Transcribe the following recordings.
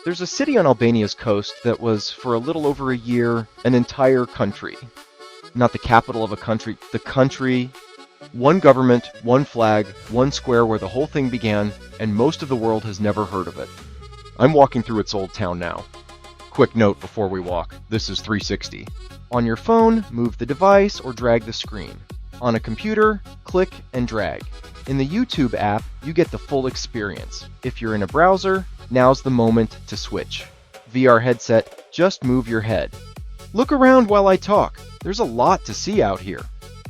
There's a city on Albania's coast that was, for a little over a year, an entire country. Not the capital of a country, the country. One government, one flag, one square where the whole thing began, and most of the world has never heard of it. I'm walking through its old town now. Quick note before we walk, this is 360. On your phone, move the device or drag the screen. On a computer, click and drag. In the YouTube app, you get the full experience. If you're in a browser, now's the moment to switch. VR headset, just move your head. Look around while I talk. There's a lot to see out here.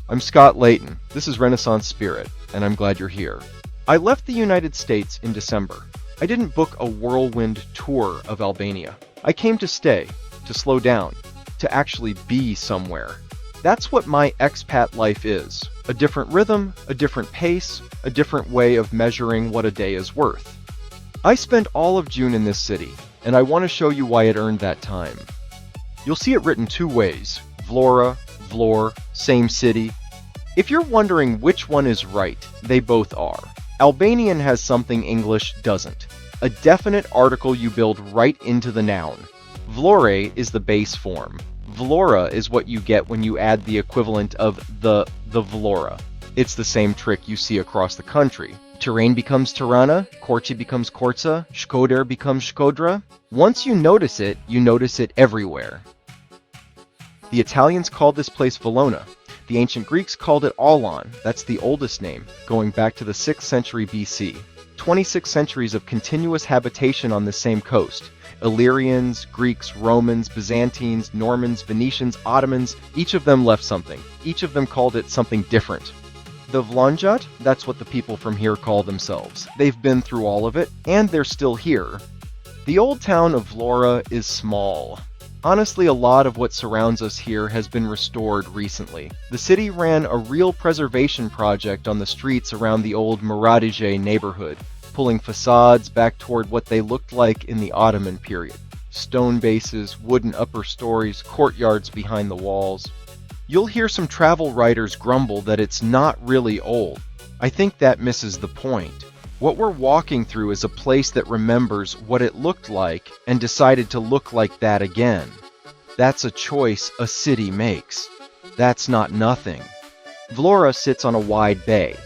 I'm Scott Layton. This is Renaissance Spirit, and I'm glad you're here. I left the United States in December. I didn't book a whirlwind tour of Albania. I came to stay, to slow down, to actually be somewhere. That's what my expat life is. A different rhythm, a different pace, a different way of measuring what a day is worth. I spent all of June in this city, and I want to show you why it earned that time. You'll see it written two ways: Vlora, Vlore, same city. If you're wondering which one is right, they both are. Albanian has something English doesn't. A definite article you build right into the noun. Vlore is the base form. Vlora is what you get when you add the equivalent of the Vlora. It's the same trick you see across the country. Terrain becomes Tirana, Korçë becomes Korça, Shkodër becomes Shkodra. Once you notice it everywhere. The Italians called this place Valona. The ancient Greeks called it Aulon. That's the oldest name, going back to the 6th century BC. 26 centuries of continuous habitation on the same coast. Illyrians, Greeks, Romans, Byzantines, Normans, Venetians, Ottomans, each of them left something. Each of them called it something different. The Vlonjat, that's what the people from here call themselves. They've been through all of it, and they're still here. The old town of Vlora is small. Honestly, a lot of what surrounds us here has been restored recently. The city ran a real preservation project on the streets around the old Muradije neighborhood, pulling facades back toward what they looked like in the Ottoman period. Stone bases, wooden upper stories, courtyards behind the walls. You'll hear some travel writers grumble that it's not really old. I think that misses the point. What we're walking through is a place that remembers what it looked like and decided to look like that again. That's a choice a city makes. That's not nothing. Vlora sits on a wide bay.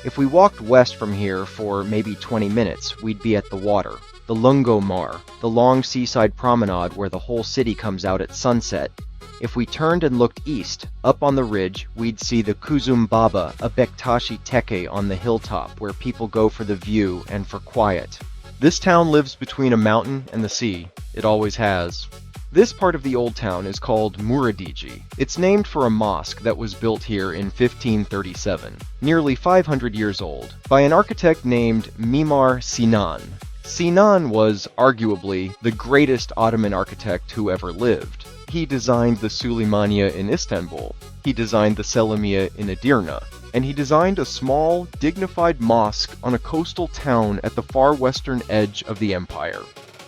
If we walked west from here for maybe 20 minutes, we'd be at the water. The Lungomar, the long seaside promenade where the whole city comes out at sunset. If we turned and looked east, up on the ridge, we'd see the Kuzum Baba, a Bektashi teke on the hilltop where people go for the view and for quiet. This town lives between a mountain and the sea. It always has. This part of the old town is called Muradije. It's named for a mosque that was built here in 1537, nearly 500 years old, by an architect named Mimar Sinan. Sinan was, arguably, the greatest Ottoman architect who ever lived. He designed the Suleymaniye in Istanbul, he designed the Selimiye in Edirne, and he designed a small, dignified mosque on a coastal town at the far western edge of the empire.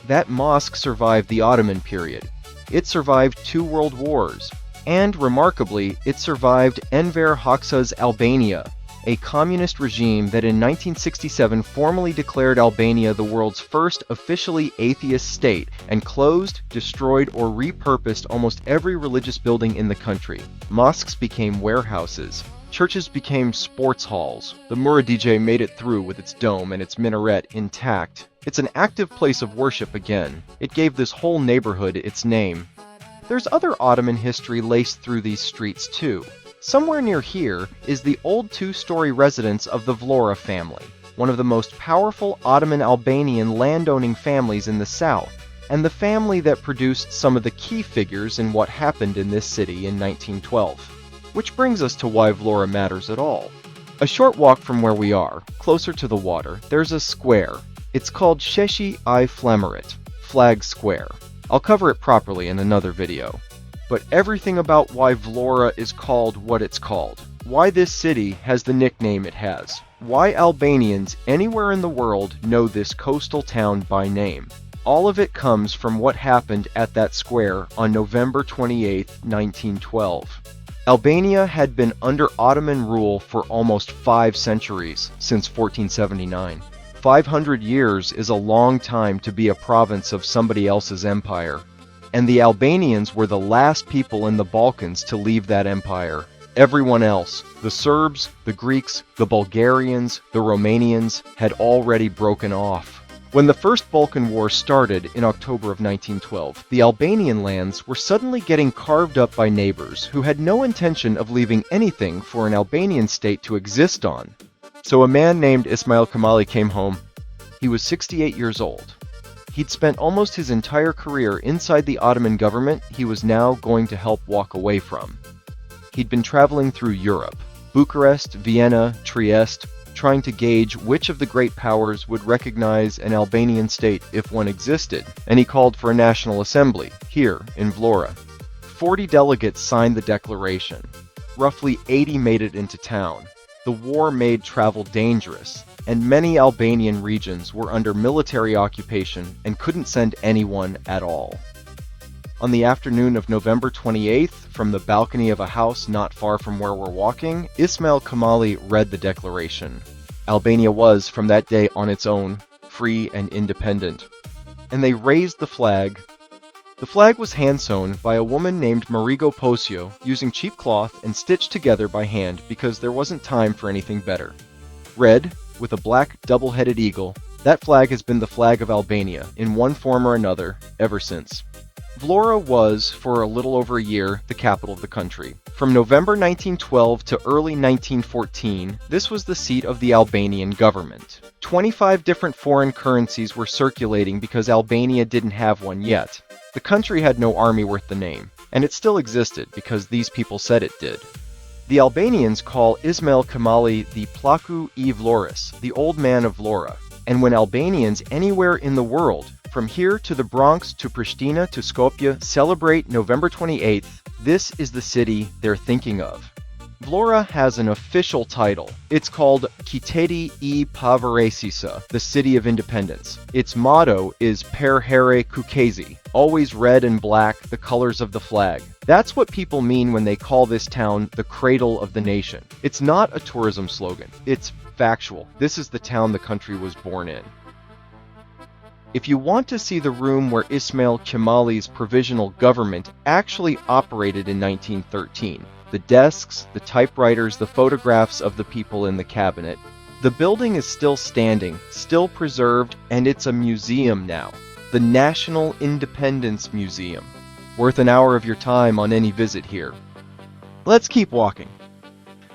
That mosque survived the Ottoman period. It survived 2 world wars, and, remarkably, it survived Enver Hoxha's Albania, a communist regime that in 1967 formally declared Albania the world's first officially atheist state and closed, destroyed, or repurposed almost every religious building in the country. Mosques became warehouses. Churches became sports halls. The Muradije made it through with its dome and its minaret intact. It's an active place of worship again. It gave this whole neighborhood its name. There's other Ottoman history laced through these streets too. Somewhere near here is the old 2-story residence of the Vlora family, one of the most powerful Ottoman Albanian landowning families in the south, and the family that produced some of the key figures in what happened in this city in 1912. Which brings us to why Vlora matters at all. A short walk from where we are, closer to the water, there's a square. It's called Sheshi I Flamerit, Flag Square. I'll cover it properly in another video. But everything about why Vlora is called what it's called, why this city has the nickname it has, why Albanians anywhere in the world know this coastal town by name. All of it comes from what happened at that square on November 28, 1912. Albania had been under Ottoman rule for almost 5 centuries, since 1479. 500 years is a long time to be a province of somebody else's empire. And the Albanians were the last people in the Balkans to leave that empire. Everyone else, the Serbs, the Greeks, the Bulgarians, the Romanians, had already broken off. When the First Balkan War started in October of 1912, the Albanian lands were suddenly getting carved up by neighbors who had no intention of leaving anything for an Albanian state to exist on. So a man named Ismail Qemali came home. He was 68 years old. He'd spent almost his entire career inside the Ottoman government he was now going to help walk away from. He'd been traveling through Europe, Bucharest, Vienna, Trieste, trying to gauge which of the great powers would recognize an Albanian state if one existed, and he called for a national assembly, here in Vlorë. 40 delegates signed the declaration. Roughly 80 made it into town. The war made travel dangerous, and many Albanian regions were under military occupation and couldn't send anyone at all. On the afternoon of November 28th, from the balcony of a house not far from where we're walking, Ismail Qemali read the declaration. Albania was, from that day on its own, free and independent. And they raised the flag. The flag was hand-sewn by a woman named Marigo Posio, using cheap cloth and stitched together by hand because there wasn't time for anything better. Red, with a black double-headed eagle, that flag has been the flag of Albania, in one form or another, ever since. Vlorë was, for a little over a year, the capital of the country. From November 1912 to early 1914, this was the seat of the Albanian government. 25 different foreign currencies were circulating because Albania didn't have one yet. The country had no army worth the name, and it still existed because these people said it did. The Albanians call Ismail Qemali the Plaku I Vlorës, the old man of Vlorë. And when Albanians anywhere in the world, from here to the Bronx to Pristina to Skopje, celebrate November 28th, this is the city they're thinking of. Vlorë has an official title. It's called Qyteti I Pavarësisë, the City of Independence. Its motto is Per Here Kukezi, always red and black, the colors of the flag. That's what people mean when they call this town the cradle of the nation. It's not a tourism slogan. It's factual. This is the town the country was born in. If you want to see the room where Ismail Qemali's provisional government actually operated in 1913, the desks, the typewriters, the photographs of the people in the cabinet, the building is still standing, still preserved, and it's a museum now. The National Independence Museum. Worth an hour of your time on any visit here. Let's keep walking.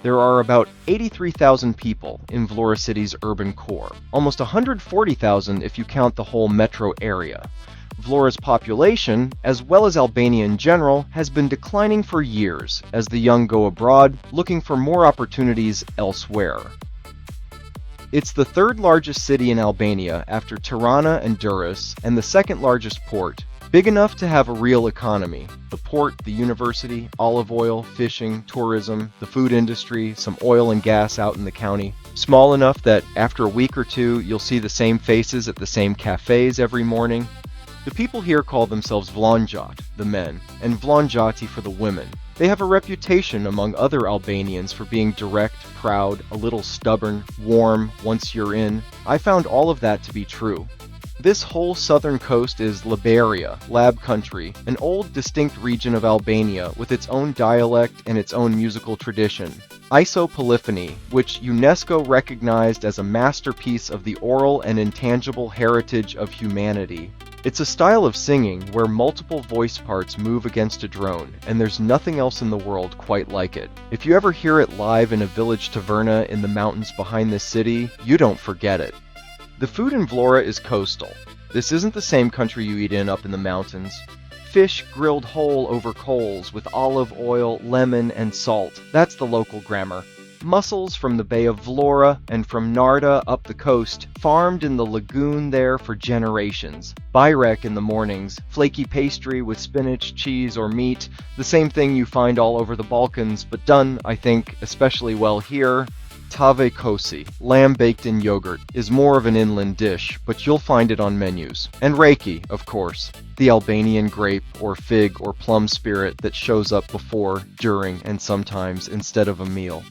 There are about 83,000 people in Vlorë city's urban core, almost 140,000 if you count the whole metro area. Vlorë's population, as well as Albania in general, has been declining for years as the young go abroad, looking for more opportunities elsewhere. It's the third largest city in Albania after Tirana and Durrës, and the second largest port, big enough to have a real economy. The port, the university, olive oil, fishing, tourism, the food industry, some oil and gas out in the county. Small enough that after a week or two, you'll see the same faces at the same cafes every morning. The people here call themselves Vlonjat, the men, and Vlonjati for the women. They have a reputation among other Albanians for being direct, proud, a little stubborn, warm once you're in. I found all of that to be true. This whole southern coast is Liberia, Lab Country, an old distinct region of Albania with its own dialect and its own musical tradition. Isopolyphony, which UNESCO recognized as a masterpiece of the oral and intangible heritage of humanity. It's a style of singing where multiple voice parts move against a drone, and there's nothing else in the world quite like it. If you ever hear it live in a village taverna in the mountains behind this city, you don't forget it. The food in Vlorë is coastal. This isn't the same country you eat in up in the mountains. Fish grilled whole over coals with olive oil, lemon, and salt. That's the local grammar. Mussels from the Bay of Vlorë and from Narta up the coast, farmed in the lagoon there for generations. Byrek in the mornings, flaky pastry with spinach, cheese, or meat, the same thing you find all over the Balkans, but done, I think, especially well here. Tave kosi, lamb baked in yogurt, is more of an inland dish, but you'll find it on menus. And reiki, of course, the Albanian grape or fig or plum spirit that shows up before, during, and sometimes instead of a meal.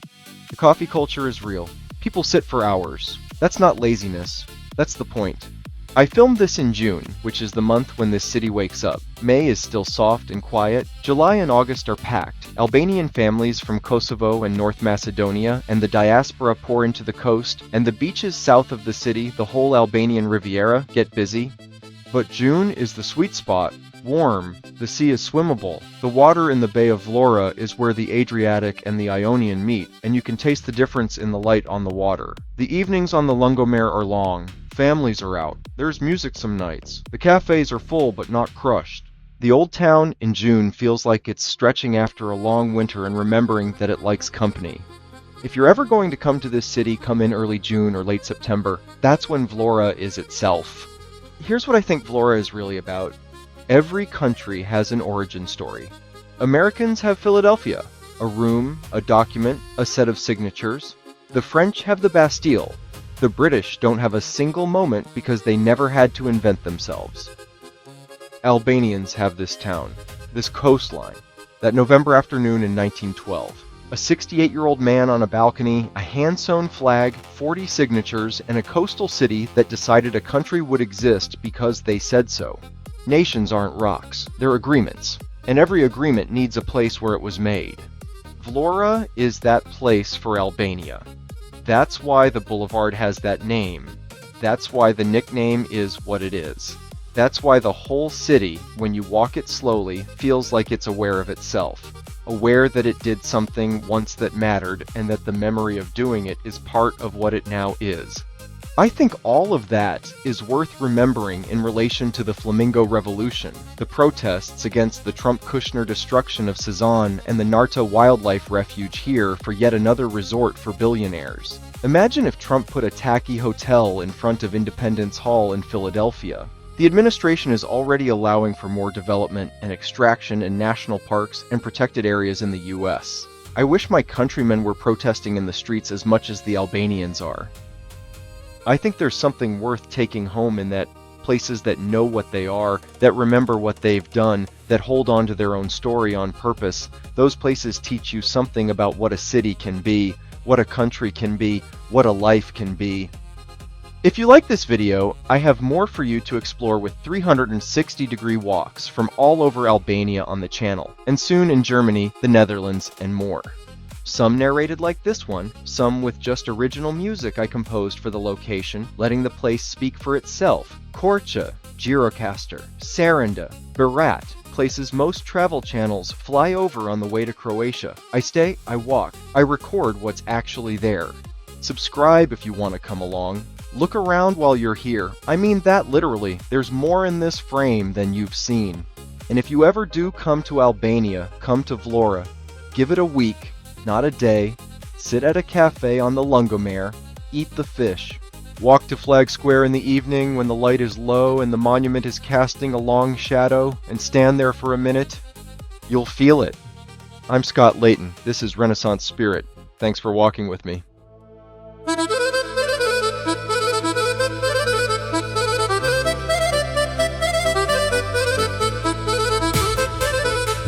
The coffee culture is real. People sit for hours. That's not laziness. That's the point. I filmed this in June, which is the month when this city wakes up. May is still soft and quiet. July and August are packed. Albanian families from Kosovo and North Macedonia and the diaspora pour into the coast, and the beaches south of the city, the whole Albanian Riviera, get busy. But June is the sweet spot. Warm, the sea is swimmable. The water in the Bay of Vlorë is where the Adriatic and the Ionian meet, and you can taste the difference in the light on the water. The evenings on the Lungomare are long. Families are out. There's music some nights. The cafes are full but not crushed. The old town in June feels like it's stretching after a long winter and remembering that it likes company. If you're ever going to come to this city, come in early June or late September. That's when Vlorë is itself. Here's what I think Vlorë is really about. Every country has an origin story. Americans have Philadelphia, a room, a document, a set of signatures. The French have the Bastille. The British don't have a single moment because they never had to invent themselves. Albanians have this town, this coastline, that November afternoon in 1912. A 68-year-old man on a balcony, a hand-sewn flag, 40 signatures, and a coastal city that decided a country would exist because they said so. Nations aren't rocks, they're agreements, and every agreement needs a place where it was made. Vlorë is that place for Albania. That's why the boulevard has that name. That's why the nickname is what it is. That's why the whole city, when you walk it slowly, feels like it's aware of itself. Aware that it did something once that mattered, and that the memory of doing it is part of what it now is. I think all of that is worth remembering in relation to the Flamingo Revolution, the protests against the Trump-Kushner destruction of Sazan, and the Narta Wildlife Refuge here for yet another resort for billionaires. Imagine if Trump put a tacky hotel in front of Independence Hall in Philadelphia. The administration is already allowing for more development and extraction in national parks and protected areas in the US. I wish my countrymen were protesting in the streets as much as the Albanians are. I think there's something worth taking home in that places that know what they are, that remember what they've done, that hold on to their own story on purpose, those places teach you something about what a city can be, what a country can be, what a life can be. If you like this video, I have more for you to explore with 360-degree walks from all over Albania on the channel, and soon in Germany, the Netherlands, and more. Some narrated like this one, some with just original music I composed for the location, letting the place speak for itself. Korça, Gjirokastër, Saranda, Berat, places most travel channels fly over on the way to Croatia. I stay, I walk, I record what's actually there. Subscribe if you want to come along. Look around while you're here. I mean that literally. There's more in this frame than you've seen. And if you ever do come to Albania, come to Vlorë. Give it a week, not a day. Sit at a cafe on the Lungomare. Eat the fish. Walk to Flag Square in the evening when the light is low and the monument is casting a long shadow, and stand there for a minute. You'll feel it. I'm Scott Layton. This is Renaissance Spirit. Thanks for walking with me.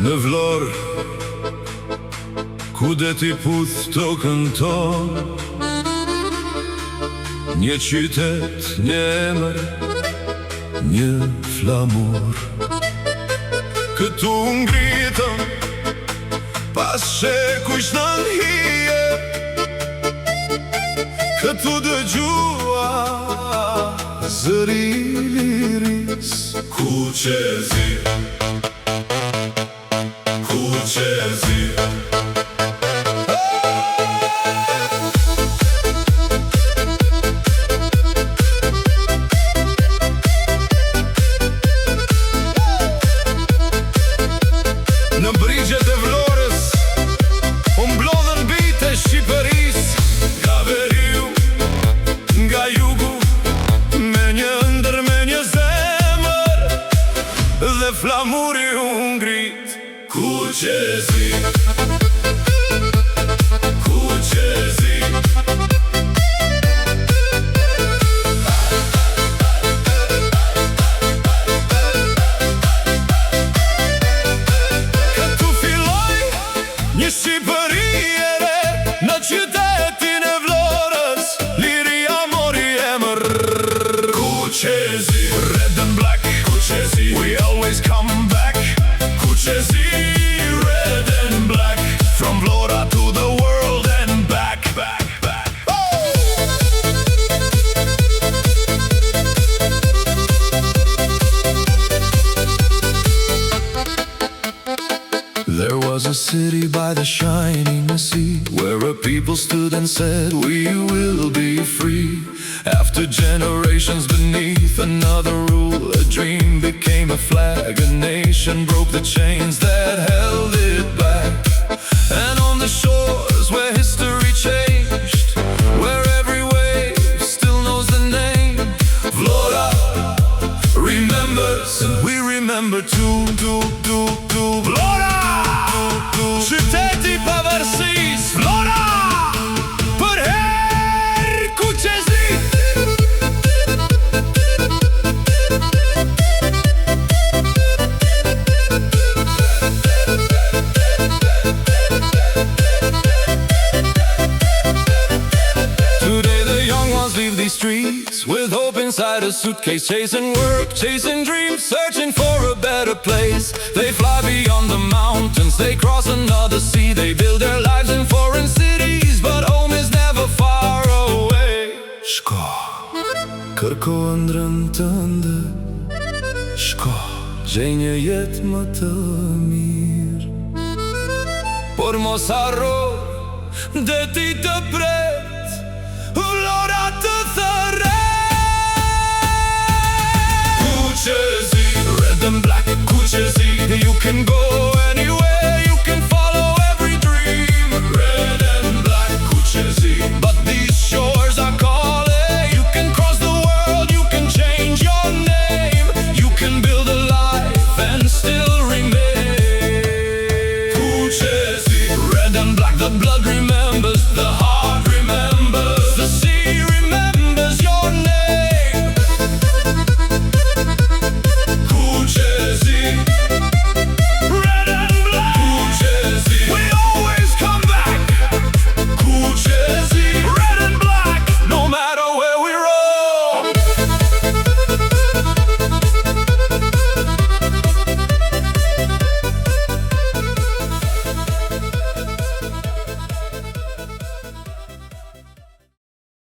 Në Vlorë, Qyteti puth tokën tonë, një qytet, një emër, një flamur. Këtu ngritëm, pas shekuj në hije, këtu dëgjua zëri liris. Qyteti, Qyteti. Në brigjet e Vlorës, mblodhen bitë e Shqipërisë, nga veriu, nga jugu, me një ndër me një zemër, dhe flamuri u ngrit. Qyteti, Qyteti. Këtu filloi një Shqipëri e re, në qytetin e Vlorës, liria mori emër. city by the shining sea, where a people stood and said, we will be free. After generations beneath another rule, a dream became a flag. A nation broke the chains that held it back. And on the shores where history changed, where every wave still knows the name, Vlora remembers, and we remember too. Vlora! Qyteti Pavarësisë, Vlora! Për herë Qyteti! Today the young ones leave these streets with hope inside a suitcase, chasing work, chasing dreams, searching for a better place. They fly beyond the mountains, they cross another sea, they build their lives in foreign cities, but home is never far away. Shko, kërko ëndrën tënde, shko, gjej një jetë më të mirë. Por mos harro, deti të pret, Vlora të thërret. Qyteti, red and black, Qyteti, you can go